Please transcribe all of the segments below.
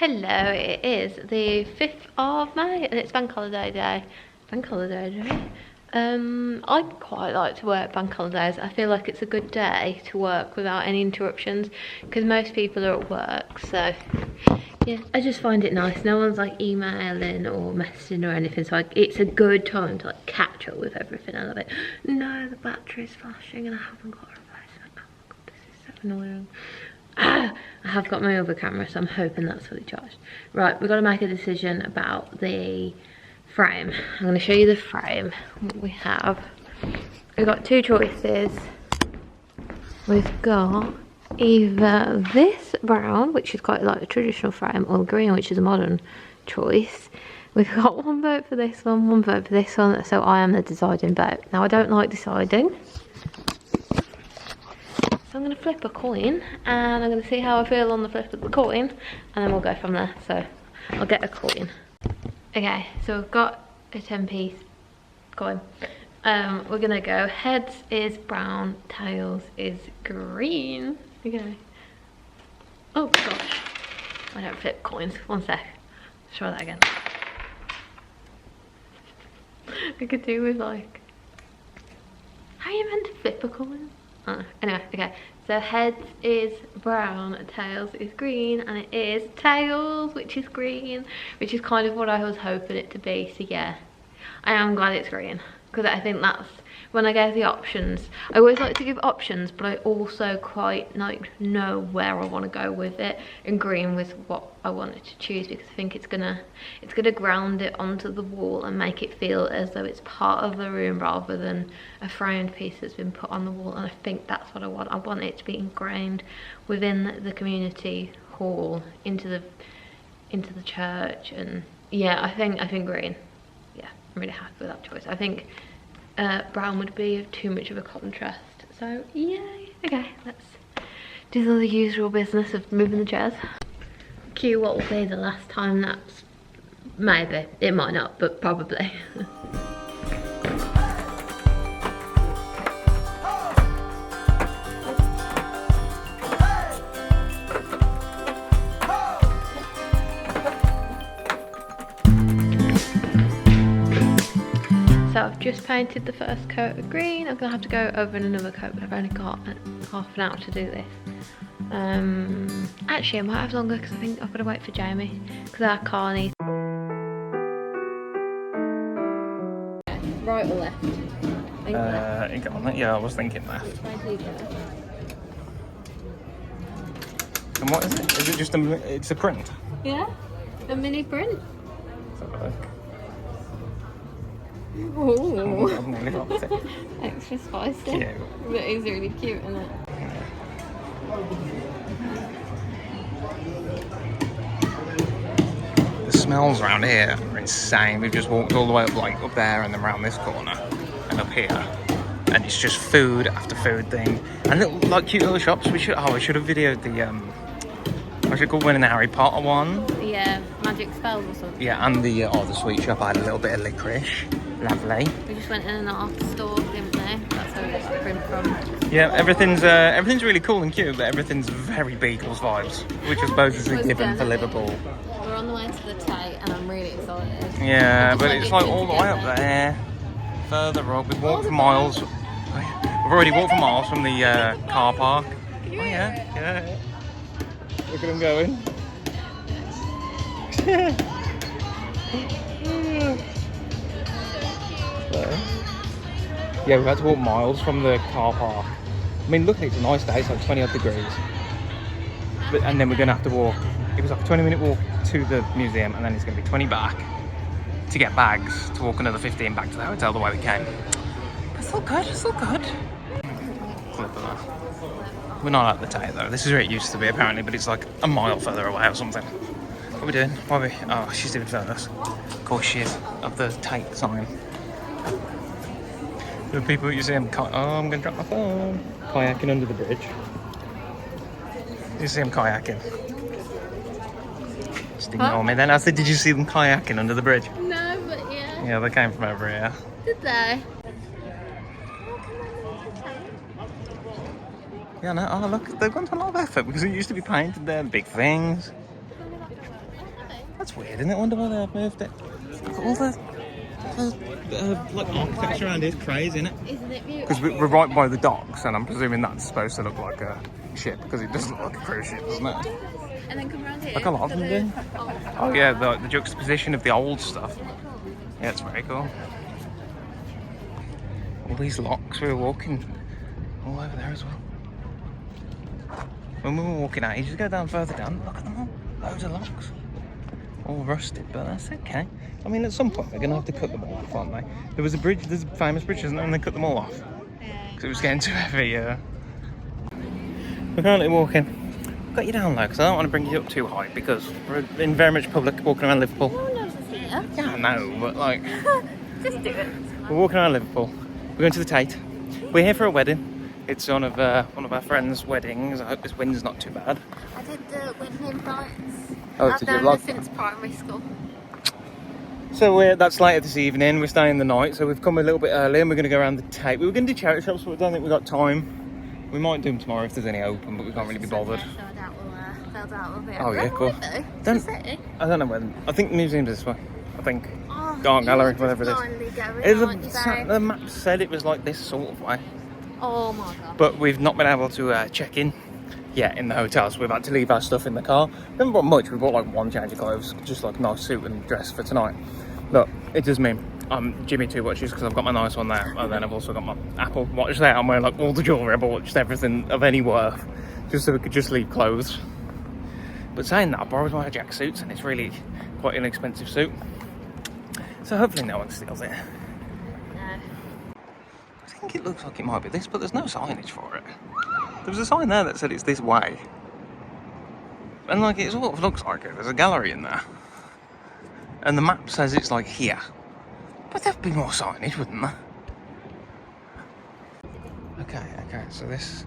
Hello, it is the 5th of May and it's bank holiday day. Bank holiday day? I quite like to work bank holidays. I feel like it's a good day to work without any interruptions because most people are at work, so yeah, I just find it nice. No one's like emailing or messaging or anything, so it's a good time to like catch up with everything. I love it. No, the battery's flashing and I haven't got a replacement. Oh my god, this is so annoying. I have got my other camera, so I'm hoping that's fully charged. Right, we've got to make a decision about the frame. I'm going to show you the frame we have. We've got two choices. We've got either this brown, which is quite like a traditional frame, or green, which is a modern choice. We've got one vote for this one vote for this one, so I am the deciding vote. Now, I don't like deciding. I'm going to flip a coin and I'm going to see how I feel on the flip of the coin and then we'll go from there. So I'll get a coin. Okay, so we've got a 10p coin. We're going to go heads is brown, tails is green. Okay. Oh gosh, I don't flip coins. One sec. Let's try that again. I could do with like, how are you meant to flip a coin? Oh, anyway, okay, so heads is brown, tails is green, and it is tails, which is green, which is kind of what I was hoping it to be. So yeah, I am glad it's green, because I think that's, when I gave the options, I always like to give options, but I also quite like know where I want to go with it, and green was what I wanted to choose because I think it's gonna ground it onto the wall and make it feel as though it's part of the room rather than a framed piece that's been put on the wall. And I think that's what I want. I want it to be ingrained within the community hall, into the church. And yeah, I think green. Yeah, I'm really happy with that choice. I think brown would be too much of a contrast, so yay. Okay, let's do the usual business of moving the chairs. Cue what will be the last time that's, maybe, it might not, but probably. So I've just painted the first coat of green. I'm gonna have to go over another coat, but I've only got half an hour to do this. Actually I might have longer because I think I've got to wait for Jamie because our car needs. Right or left? Yeah, I was thinking left. And what is it? Is it just it's a print? Yeah, a mini print. Let's have a look. Ooh. I've nearly got it. Extra spicy. Cute. But it's really cute, isn't it? The smells around here are insane. We've just walked all the way up there and then around this corner and up here. And it's just food after food thing. And little cute little shops. I should have videoed the what's it called, winning the Harry Potter one? Yeah, magic spells or something. Yeah, and the sweet shop. I had a little bit of licorice. Lovely. We just went in an art store, didn't we? That's where we got that print from. Yeah, everything's really cool and cute, but everything's very Beatles vibes, which I suppose is a given for Liverpool. We're on the way to the Tate, and I'm really excited. Yeah, but it's like all the way up there, further up. We've walked for miles. We've already walked for miles from the car park. Oh yeah. Look at him going. Yeah, we've had to walk miles from the car park. I mean, look, it's a nice day, it's like 20 odd degrees. And then we're going to have to walk. It was like a 20-minute walk to the museum, and then it's going to be 20 back to get bags, to walk another 15 back to the hotel the way we came. It's all good, it's all good. We're not at the Tate though. This is where it used to be apparently, but it's like a mile further away or something. What are we doing? Why are we? Oh, she's doing first. Of course she is. Of the Tate sign. The people you see them. Oh, I'm gonna drop my phone. Kayaking under the bridge. You see them kayaking? Just ignore me then. I said, did you see them kayaking under the bridge? No, but yeah. Yeah, they came from over here. Did they? Yeah, no, oh look, they've gone to a lot of effort because it used to be painted there, big things. That's weird, isn't it? I wonder why they've moved it. All the like architecture around here is crazy, isn't it? Isn't it beautiful? Because we're right by the docks, and I'm presuming that's supposed to look like a ship, because it does look like a cruise ship, doesn't it? And then come around here. Like a lot of them do. Oh yeah, the juxtaposition of the old stuff. Yeah, it's very cool. All these locks, we were walking all over there as well. When we were walking out, you just go down further down, look at them all. Loads of locks. All rusted, but that's okay. I mean, at some point they're going to have to cut them all off, aren't they? There was a bridge, there's a famous bridge, isn't there? And they cut them all off. Because it was getting too heavy, yeah. We're currently walking. Got you down low because I don't want to bring you up too high because we're in very much public walking around Liverpool. No one else is here. Yeah, I know, but like... Just do it. We're walking around Liverpool. We're going to the Tate. We're here for a wedding. It's one of our friends' weddings. I hope this wind's not too bad. I did the Windham Nights. Oh, I've did you done vlog? it since primary school. So that's later this evening. We're staying the night, so we've come a little bit early and we're going to go around the Tate. We were going to do charity shops, but I don't think we've got time. We might do them tomorrow if there's any open, but we can't really be bothered. So I doubt we'll be. Oh yeah, cool. I don't know whether. I think the museum's this way. I think. Oh, Art gallery, just whatever it is. blindly going, The map said it was like this sort of way. Oh my god. But we've not been able to check in yet in the hotel, so we've had to leave our stuff in the car. We haven't bought much. We bought like one change of clothes, just like a nice suit and dress for tonight. Look, it does mean I'm Jimmy 2 watches because I've got my nice one there, and then I've also got my Apple Watch there. I'm wearing like all the jewellery I bought, just everything of any worth, just so we could just leave clothes. But saying that, I borrowed one of Jack's suits, and it's really quite an inexpensive suit. So hopefully no one steals it. No. I think it looks like it might be this, but there's no signage for it. There was a sign there that said it's this way. And like it sort of looks like it. There's a gallery in there. And the map says it's like here. But there'd be more signage, wouldn't there? Okay, so this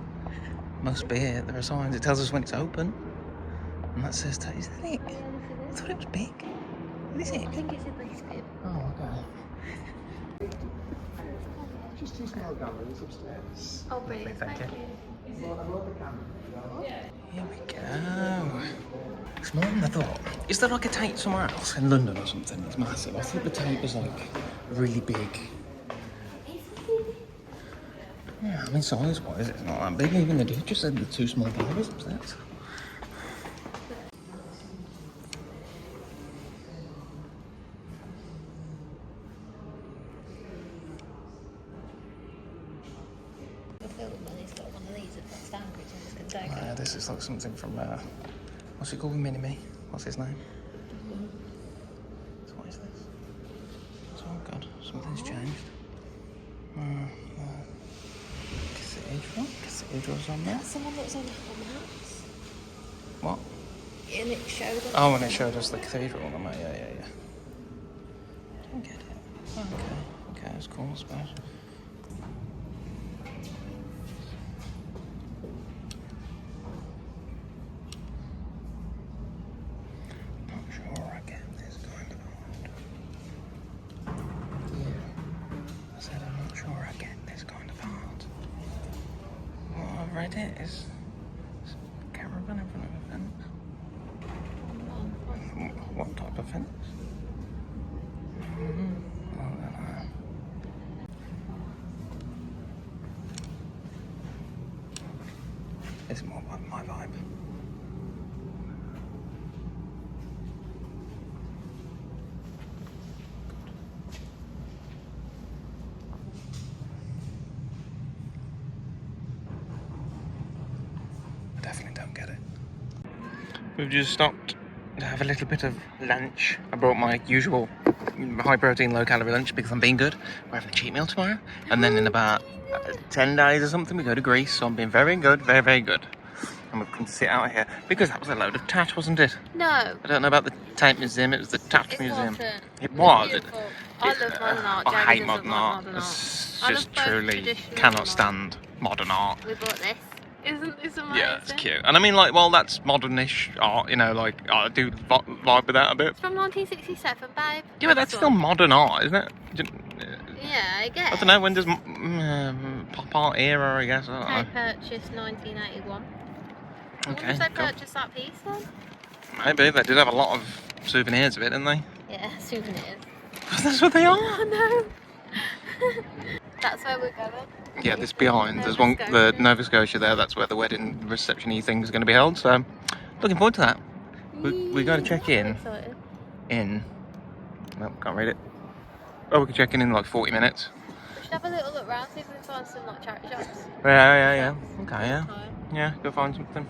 must be it. There are signs. It tells us when it's open. And that says, is that it? I thought it was big. What is it? I think it's a base bit. Oh, okay. Just 2 small galleries upstairs. Oh, brilliant. Thank you. Here we go. It's more than I thought. Is there like a Tate somewhere else in London or something that's massive? I thought the Tate was like really big. Yeah, I mean size-wise it's not that big. Even they just said the 2 small galleries upstairs. This is like something from, what's it called, Mini-Me? What's his name? So what is this? Oh god, something's changed. Cathedral's on there. That's the one that was on the house. What? And it showed us. Oh, and it showed us the cathedral on there, yeah. Don't get it. Oh, okay, that's cool, I suppose. Read it is caravan in front of a fence. What type of fence? I don't know. It's more my vibe. We've just stopped to have a little bit of lunch. I brought my usual high protein, low calorie lunch because I'm being good. We're having a cheat meal tomorrow. And then in about 10 days or something, we go to Greece. So I'm being very good, very good. And we've come to sit out here because that was a load of tat, wasn't it? No. I don't know about the Tate Museum, it was the Tat Museum. Wasn't. It was. Beautiful. I love modern art. I hate Jamie modern doesn't like art. modern art. It's I just love both truly traditional cannot and stand modern art. We bought this. Isn't this amazing? Yeah, it's cute. And I mean, like, well, that's modernish art, you know, like, I do vibe with that a bit. It's from 1967, babe. Yeah, but that's still modern art, isn't it? Yeah, I guess. I don't know, when does pop art era, I guess? I don't know. Tate purchased 1981. Okay, When did they cool. purchase that piece then? Maybe. They did have a lot of souvenirs of it, didn't they? Yeah, souvenirs. That's what they are. Oh no. That's where we're going. Yeah, this behind. There's one, the Nova Scotia there. That's where the wedding reception-y thing is going to be held. So, looking forward to that. We're going to check in. Well, can't read it. Oh, we can check in like 40 minutes. We should have a little look around, see if we can find some like charity shops. Yeah. Okay, yeah. Yeah, go find something.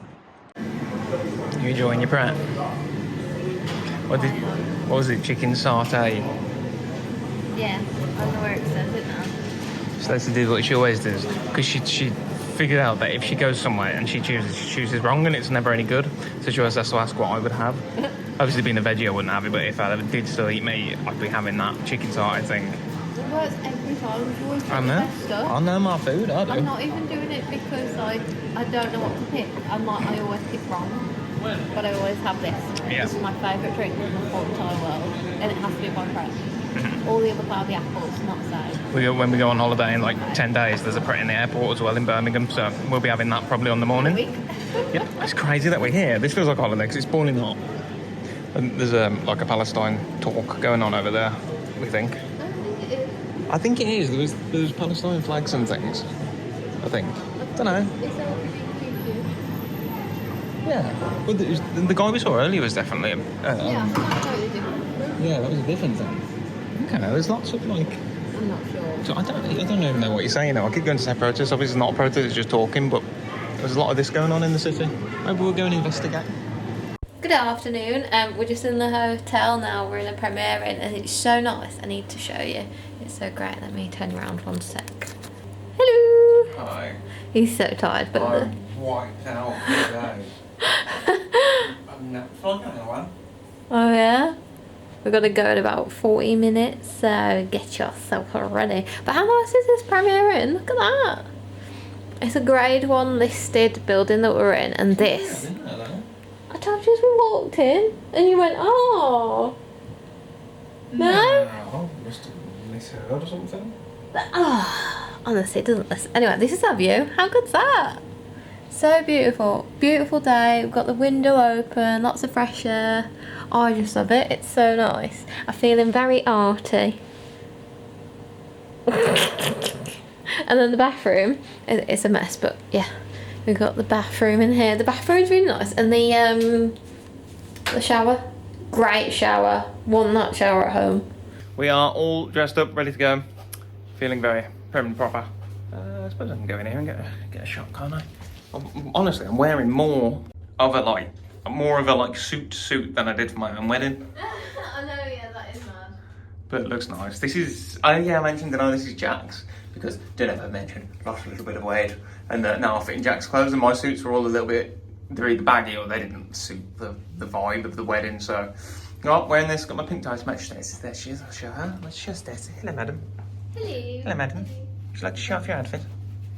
You enjoying your prat? What was it? Chicken satay? Yeah, I don't know where it says it now. Stacy did what she always does, because she figured out that if she goes somewhere and she chooses wrong and it's never any good, so she always has to ask what I would have. Obviously, being a veggie, I wouldn't have it, but if I did still eat meat, I'd be having that chicken satay thing. It works every time. You always pick I the know. best stuff. I know my food. I do. I'm not even doing it because like I don't know what to pick. I always pick wrong, but I always have this. Yeah. This is my favourite drink in the whole entire world, and it has to be by Pret. All the other cloudy apples, not so. When we go on holiday in like 10 days, there's a Pret in the airport as well in Birmingham, so we'll be having that probably on the morning. Yep, it's crazy that we're here. This feels like a holiday because it's boiling hot. And there's like a Palestine talk going on over there, we think. I think it is. There's Palestine flags and things, I think. Don't know. Yeah. Well, the guy we saw earlier was definitely... Yeah, that's totally different. Yeah, that was a different thing. Okay, there's lots of like... I'm not sure. So I don't even know what you're saying now. I keep going to say protest. Obviously it's not a protest, it's just talking, but there's a lot of this going on in the city. Maybe we'll go and investigate. Good afternoon. We're just in the hotel now. We're in a premiere and it's so nice. I need to show you. It's so great. Let me turn around one sec. Hello. Hi. He's so tired, but I'm wiped out today. I'm not flogging anyone. Oh yeah? We've got to go in about 40 minutes, so get yourself ready. But how nice is this premiere in? Look at that. It's a grade 1 listed building that we're in, and this. Yeah, I didn't know that. I told you as we walked in, and you went, oh. No? I must have misheard or something. Oh, honestly, it doesn't listen. Anyway, this is our view. How good's that? So beautiful. Beautiful day. We've got the window open, lots of fresh air. Oh, I just love it. It's so nice. I'm feeling very arty. And then the bathroom, it's a mess, but yeah. We've got the bathroom in here. The bathroom's really nice. And the shower, great shower. Want that shower at home. We are all dressed up, ready to go. Feeling very prim and proper. I suppose I can go in here and get a shot, can't I? Honestly, I'm wearing more of a suit than I did for my own wedding. I know, yeah, that is mad. But it looks nice. This is, I mentioned that this is Jack's, because didn't ever mention, lost a little bit of weight, and now I fit in Jack's clothes, and my suits were all a little bit, they're either baggy or they didn't suit the vibe of the wedding, so, wearing this, got my pink tie to match Stacey's. There she is, I'll show her. Let's show Stacey. Hello, madam. Hello. Hello, madam. Would you like to show off your outfit?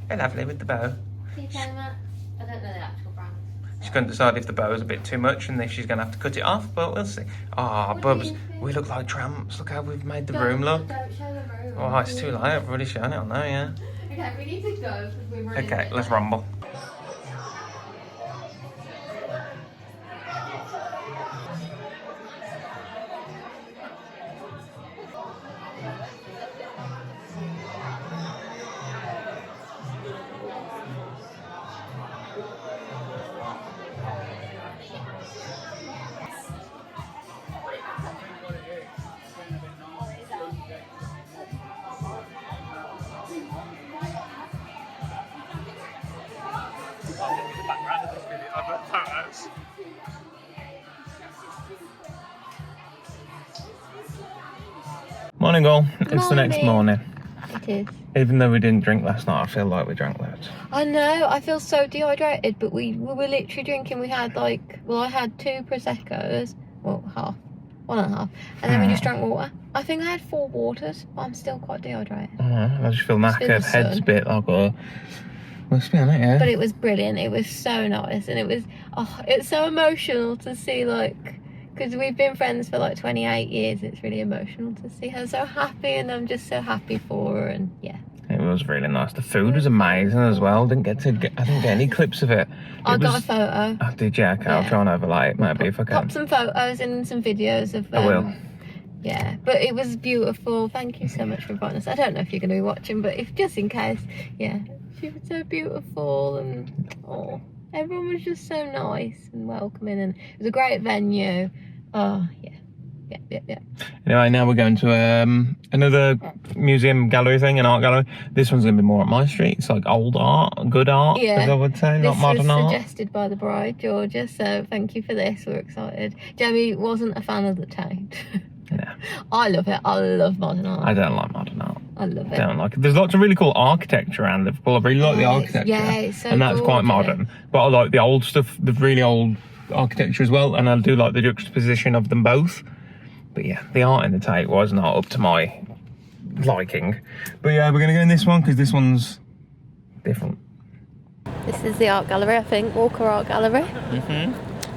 Hey, lovely, with the bow. Can you tell me that? I don't know the actual brand. She's going to decide if the bow is a bit too much and if she's going to have to cut it off, but we'll see. Ah, Bubs, we look like tramps. Look how we've made the room look. Don't show the room. Oh, it's too late. I've already shown it on there, yeah. Okay, we need to go because we're running Okay, late. let's rumble. Morning all, it's the next morning. It is. Even though we didn't drink last night, I feel like we drank loads. I know, I feel so dehydrated, but we were literally drinking. We had I had 2 Prosecco's, well, half, 1.5, and then we just drank water. I think I had 4 waters, but I'm still quite dehydrated. I just feel knackered, head's a bit like must be on it, yeah. But it was brilliant, it was so nice, and it was, it's so emotional to see, because we've been friends for 28 years, it's really emotional to see her so happy, and I'm just so happy for her, and yeah. It It was really nice. The food was amazing as well. I didn't get any clips of it. I got a photo. Oh, did you? Okay, I'll try and overlay it maybe if I can. Pop some photos and some videos of I will. Yeah, but it was beautiful. Thank you so much for inviting us. I don't know if you're going to be watching, but if just in case, yeah, she was so beautiful, and everyone was just so nice and welcoming, and it was a great venue. Oh yeah. Anyway, now we're going to another museum gallery thing, an art gallery. This one's going to be more up my street. It's like old art, good art, as I would say, not modern art. This was suggested by the bride, Georgia, so thank you for this. We're excited. Jamie wasn't a fan of the taint. Yeah. I love it. I love modern art. I don't like modern art. I love it. I don't like it. There's lots of really cool architecture around Liverpool. I really like the architecture. Yeah, it's so and that's quite modern. But I like the old stuff, the really old architecture as well. And I do like the juxtaposition of them both. But yeah, the art in the Tate was not up to my liking. But yeah, we're going to go in this one because this one's different. This is the art gallery, I think. Walker Art Gallery.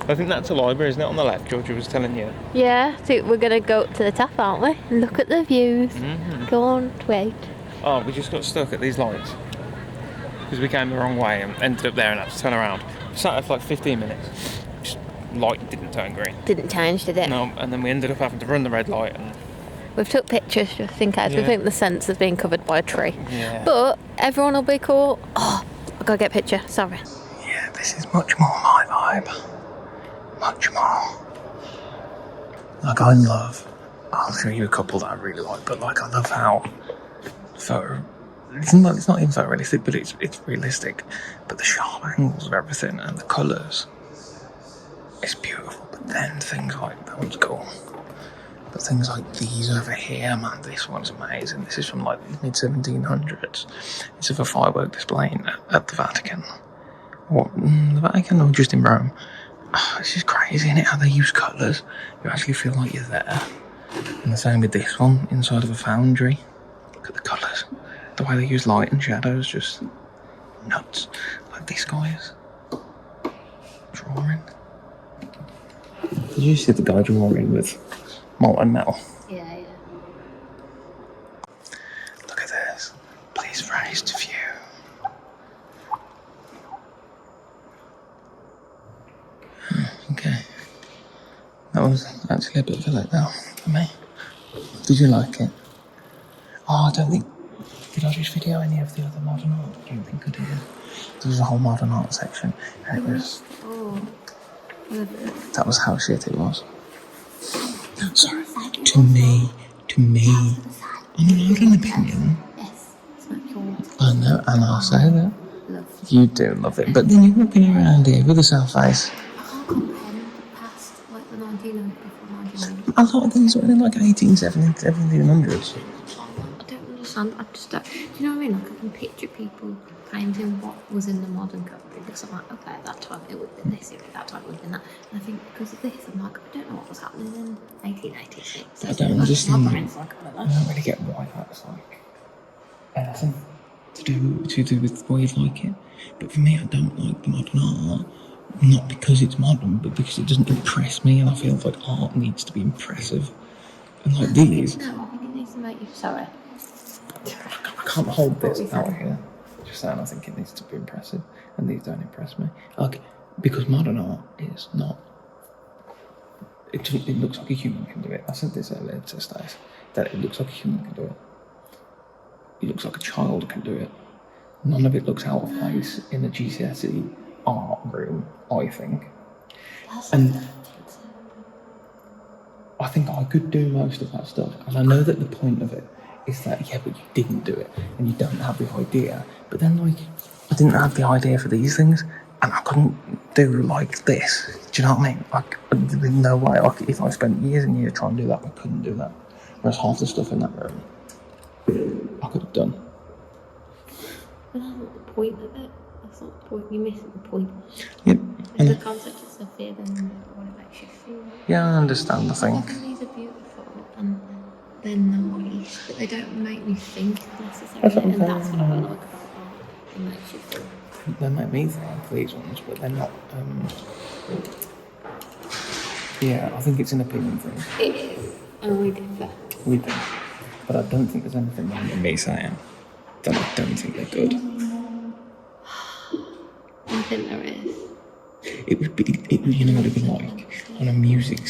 I think that's a library, isn't it, on the left? Georgia was telling you. Yeah, so we're going to go up to the top, aren't we? And look at the views. Go on, wait. Oh, we just got stuck at these lights. Because we came the wrong way and ended up there and had to turn around. We sat there for like 15 minutes. Just light didn't turn green. Didn't change, did it? No, and then we ended up having to run the red light. And we've took pictures just in case. Yeah. We think the sense being covered by a tree. Yeah. But everyone will be cool. Oh, I've got to get a picture, sorry. Yeah, this is much more my vibe. Much more. Like, I'll show you a couple that I really like, but like, I love how it's not even photorealistic, but it's realistic. But the sharp angles of everything and the colours, it's beautiful. But then things like, that one's cool. But things like these over here, man, this one's amazing. This is from like the mid-1700s. It's of a firework display at the Vatican. Or the Vatican, or just in Rome. Oh, it's just crazy, isn't it? How they use colours. You actually feel like you're there. And the same with this one, inside of a foundry. Look at the colours. The way they use light and shadows, just nuts. Like this guy's drawing. Did you see the guy drawing with molten metal? Yeah. Look at this. Please raise to view. Okay. That was actually a bit of a letdown for me. Did you like it? Oh, I don't think... Did I just video any of the other modern art? I don't think I did. There was a whole modern art section, and it was... That was how shit it was. Sorry. To me. I'm allowed an opinion. Yes, it's not cool. I know, and I'll say that. You do love it, but then you're walking around here with a self face. I can't comprehend past like the 1900s. A lot of these were in like 1870s, 1700s. I don't understand. I just don't. Do you know what I mean? Like I can picture people painting what was in the modern gallery because I'm like, okay, at that time it would have been this, at that time it would have been that. And I think because of this, I'm like, I don't know what was happening in 1886. I don't understand. Like, I don't really get why that's like anything to do with why you like it. But for me, I don't like the modern art. Not because it's modern, but because it doesn't impress me, and I feel like art needs to be impressive. And like these... No, I think it needs to make you... Sorry. I can't hold this out here. Just saying, I think it needs to be impressive, and these don't impress me. Like, because modern art is not... It looks like a human can do it. I said this earlier to Stace, that it looks like a human can do it. It looks like a child can do it. None of it looks out of place in a GCSE art room, I think. And I think I could do most of that stuff. And I know that the point of it is that, yeah, but you didn't do it and you don't have the idea. But then, like, I didn't have the idea for these things and I couldn't do, like, this. Do you know what I mean? Like, there's no way. Like, if I spent years and years trying to do that, I couldn't do that. Whereas half the stuff in that room, I could have done. But that's not the point of it. That's not the point. You're missing the point. Yep. If the concept is so fear, then what it makes you feel. Yeah, I understand, I think. These are beautiful and they're nice, but they don't make me think necessarily. And that's what I like about art. It makes you feel. They make me think, these ones, but they're not. Yeah, I think it's an opinion thing. It is. And we differ. We do. But I don't think there's anything wrong with me saying that I don't think they're good. I think there is. It would be, you know what it'd be like on a music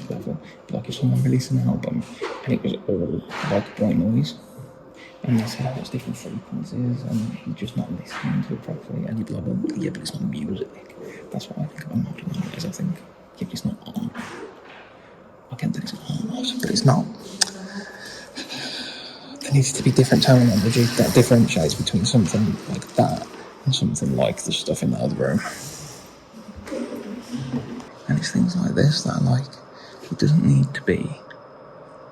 level, like if someone released an album and it was all like white noise, and they said it's different frequencies and you're just not listening to it properly, and you'd be like, well, yeah, but it's not music. That's what I think about modern art is. I think, yeah, but it's not art. I get that it's art, but it's not. There needs to be different terminology that differentiates between something like that and something like the stuff in the other room. And it's things like this that are like, it doesn't need to be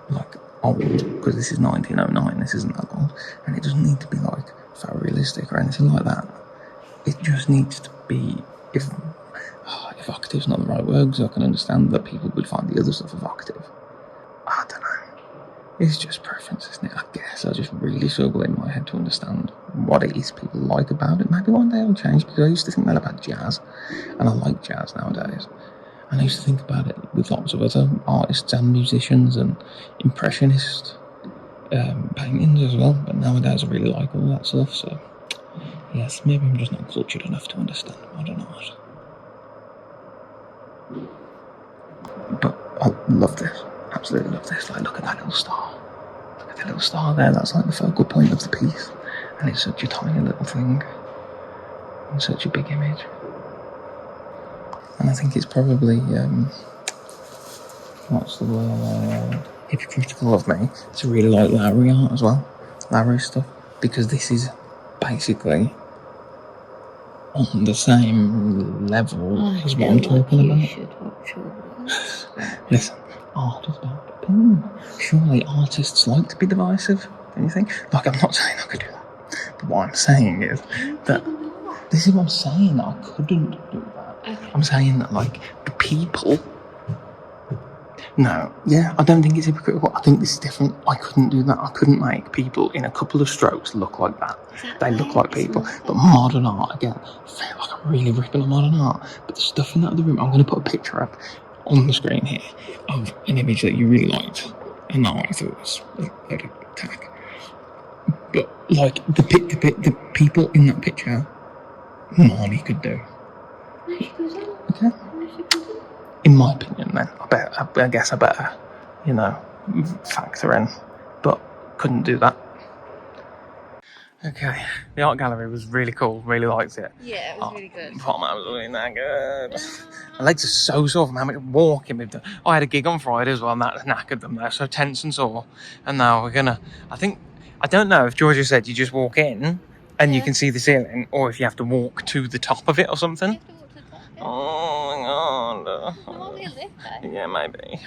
like old, because this is 1909, this isn't that old, and it doesn't need to be like photorealistic or anything like that. It just needs to be, if evocative's not the right word, because I can understand that people would find the other stuff evocative. I don't know. It's just preference, isn't it? I guess I just really struggle in my head to understand what it is people like about it. Maybe one day it'll change, because I used to think that about jazz, and I like jazz nowadays. And I used to think about it with lots of other artists and musicians and impressionist paintings as well. But nowadays I really like all that stuff. So yes, maybe I'm just not cultured enough to understand modern art. But I love this. Absolutely love this. Like, look at that little star. Look at the little star there. That's like the focal point of the piece. And it's such a tiny little thing. And such a big image. And I think it's probably, what's the word, hypocritical of me to really like Lowry art as well, Lowry stuff, because this is basically on the same level as what I'm talking about. Should watch all this. Listen, art is about opinion. Surely artists like to be divisive, don't you think? Like, I'm not saying I could do that, but what I'm saying is that, this is what I'm saying, that I couldn't do that. Okay. I'm saying that, like, the people... No, yeah, I don't think it's hypocritical. I think this is different. I couldn't do that. I couldn't make people in a couple of strokes look like that. They look like people. But modern art, again, I feel like I'm really ripping on modern art. But the stuff in that other room, I'm going to put a picture up on the screen here of an image that you really liked. And that I thought was a tag. But, like, the people in that picture, Marley could do. Okay. In my opinion, then, I guess I better, you know, factor in, but couldn't do that. Okay, the art gallery was really cool, really liked it. Yeah, it was really good. Oh, man, it was really that good. My legs are so sore from how much walking we've done. I had a gig on Friday as well, and that knackered them. They're so tense and sore. And now we're gonna, I don't know if Georgia said you just walk in and you can see the ceiling, or if you have to walk to the top of it or something. Oh my god. Yeah, maybe.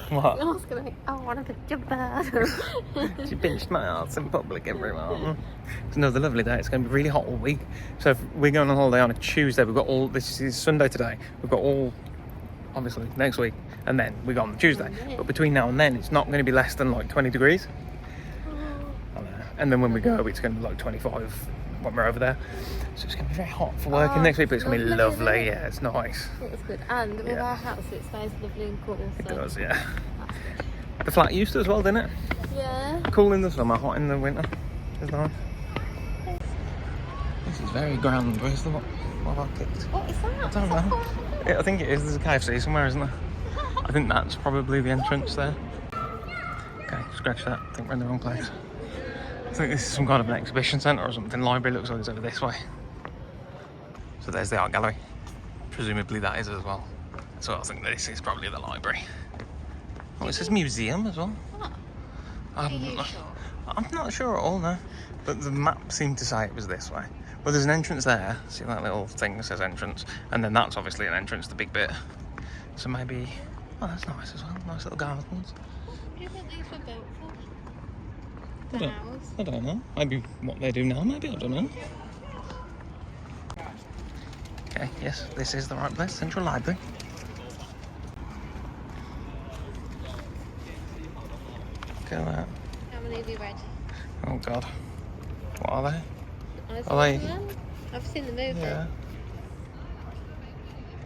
What? I was gonna, I want to pick your bird. She pinched my ass in public, everyone. It's another lovely day. It's going to be really hot all week. So if we're going on holiday on a Tuesday. We've got all, this is Sunday today. We've got all, obviously, next week. And then we go on Tuesday. But between now and then, it's not going to be less than like 20 degrees. And then when we go, it's going to be like 25 when we're over there. So it's going to be very hot for working next week, but it's going to be lovely. Yeah, it's nice. It's good. And with our house, it stays lovely and cool. It so does, yeah. The flat used to as well, didn't it? Yeah. Cool in the summer, hot in the winter. It's nice. This is very grand. Where's the what have I picked? What is that? I don't know. Yeah, I think it is. There's a KFC somewhere, isn't there? I think that's probably the entrance there. Okay, scratch that. I think we're in the wrong place. I think this is some kind of an exhibition centre or something. Library looks like it's over this way. So there's the art gallery. Presumably that is as well. So I think this is probably the library. Oh, it says museum as well. Oh. I'm not sure at all, no. But the map seemed to say it was this way. Well, there's an entrance there. See that little thing that says entrance? And then that's obviously an entrance, the big bit. So maybe... Oh, that's nice as well. Nice little gardens. What do you think these were built for? The house? I don't know. Maybe what they do now, maybe. I don't know. Okay, yes, this is the right place. Central Library. Look at that. How many have you read? Oh, God. What are they? I've seen the movie. Yeah.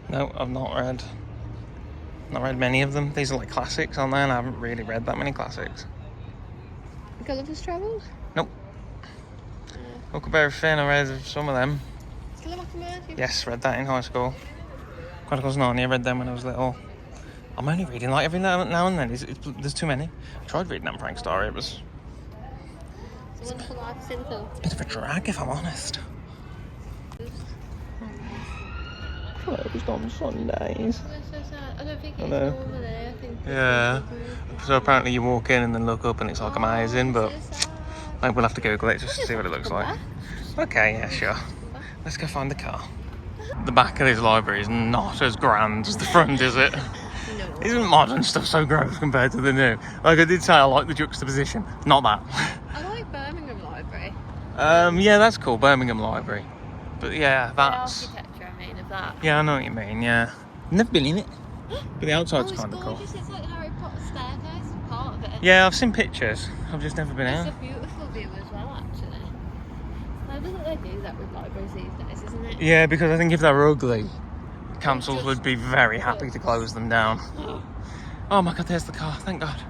No, I've not read many of them. These are like classics, aren't they? And I haven't really read that many classics. Gulliver's Travels? Nope. Huckleberry Finn, I read some of them. Yes, read that in high school. Chronicles of Narnia, read them when I was little. I'm only reading like every now and then. There's too many. I tried reading Anne Frank's diary. It was It's a Wonderful Life of Cynthia. a bit of a drag, if I'm honest. Closed on Sundays. That's so sad. I don't think it's know. normally. I think Yeah. So apparently you walk in and then look up and it's like amazing, but so sad. like, we'll have to Google it just to see what it looks like. Okay, yeah, sure. Let's go find the car. The back of this library is not as grand as the front, is it? No. Isn't modern stuff so gross compared to the new? Like I did say, I like the juxtaposition. Not that. I like Birmingham Library. Yeah, that's cool, Birmingham Library. But yeah, that's... The architecture, I mean, of that. Yeah, I know what you mean, yeah. Never been in it. But the outside's kind of cool. Gorgeous. It's like Harry Potter's staircase, part of it. Yeah, I've seen pictures. I've just never been It's out. a beautiful view as well, actually. I don't think they do that with libraries these days, isn't it? Yeah, because I think if they're ugly, councils would be very happy to close them down. Oh my god, there's the car, thank god.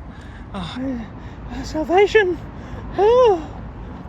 Oh, salvation! Oh.